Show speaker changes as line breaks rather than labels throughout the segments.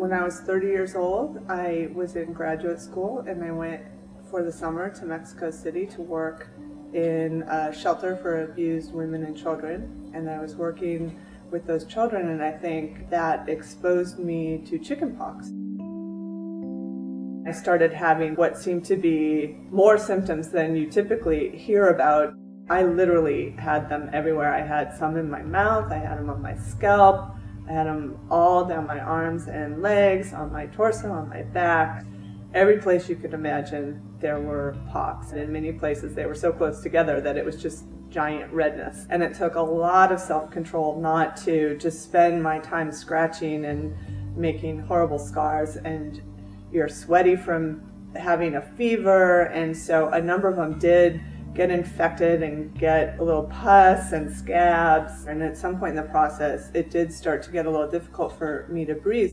When I was 30 years old, I was in graduate school and I went for the summer to Mexico City to work in a shelter for abused women and children. And I was working with those children, and I think that exposed me to chickenpox. I started having what seemed to be more symptoms than you typically hear about. I literally had them everywhere. I had some in my mouth, I had them on my scalp, I had them all down my arms and legs, on my torso, on my back. Every place you could imagine there were pox. And in many places they were so close together that it was just giant redness. And it took a lot of self-control not to just spend my time scratching and making horrible scars. And you're sweaty from having a fever, and so a number of them did get infected and get a little pus and scabs. And at some point in the process, it did start to get a little difficult for me to breathe.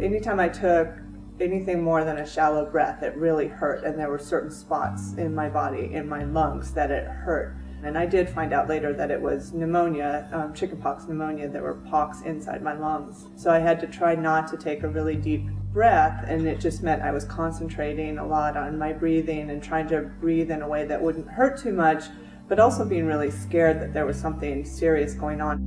Anytime I took anything more than a shallow breath, it really hurt, and there were certain spots in my body, in my lungs, that it hurt. And I did find out later that it was pneumonia, chickenpox pneumonia. There were pox inside my lungs. So I had to try not to take a really deep breath, and it just meant I was concentrating a lot on my breathing and trying to breathe in a way that wouldn't hurt too much, but also being really scared that there was something serious going on.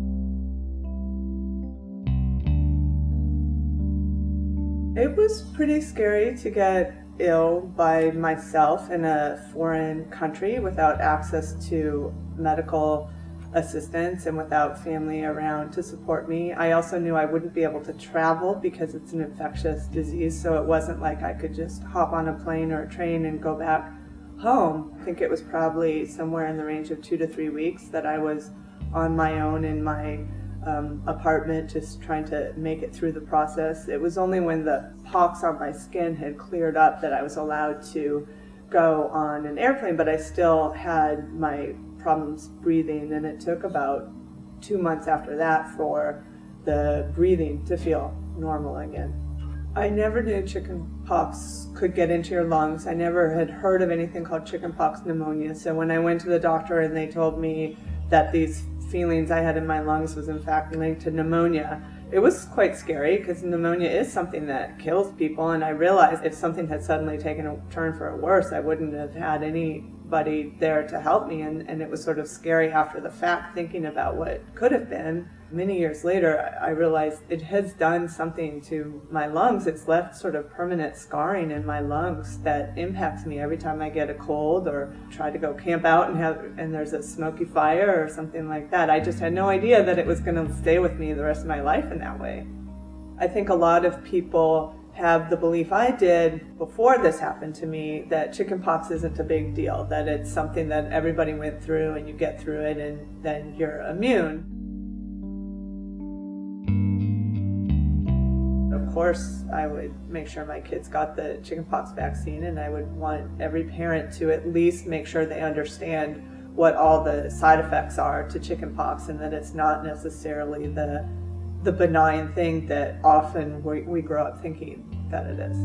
It was pretty scary to get ill by myself in a foreign country without access to medical assistance and without family around to support me. I also knew I wouldn't be able to travel because it's an infectious disease, so it wasn't like I could just hop on a plane or a train and go back home. I think it was probably somewhere in the range of 2 to 3 weeks that I was on my own in my apartment, just trying to make it through the process. It was only when the pox on my skin had cleared up that I was allowed to go on an airplane, but I still had my problems breathing, and it took about 2 months after that for the breathing to feel normal again. I never knew chickenpox could get into your lungs. I never had heard of anything called chickenpox pneumonia, so when I went to the doctor and they told me that these feelings I had in my lungs was in fact linked to pneumonia, it was quite scary because pneumonia is something that kills people, and I realized if something had suddenly taken a turn for the worse, I wouldn't have had anybody there to help me, and it was sort of scary after the fact thinking about what could have been. Many years later, I realized it has done something to my lungs. It's left sort of permanent scarring in my lungs that impacts me every time I get a cold or try to go camp out and there's a smoky fire or something like that. I just had no idea that it was going to stay with me the rest of my life in that way. I think a lot of people have the belief I did before this happened to me that chickenpox isn't a big deal, that it's something that everybody went through and you get through it and then you're immune. Of course, I would make sure my kids got the chickenpox vaccine, and I would want every parent to at least make sure they understand what all the side effects are to chickenpox, and that it's not necessarily the benign thing that often we grow up thinking that it is.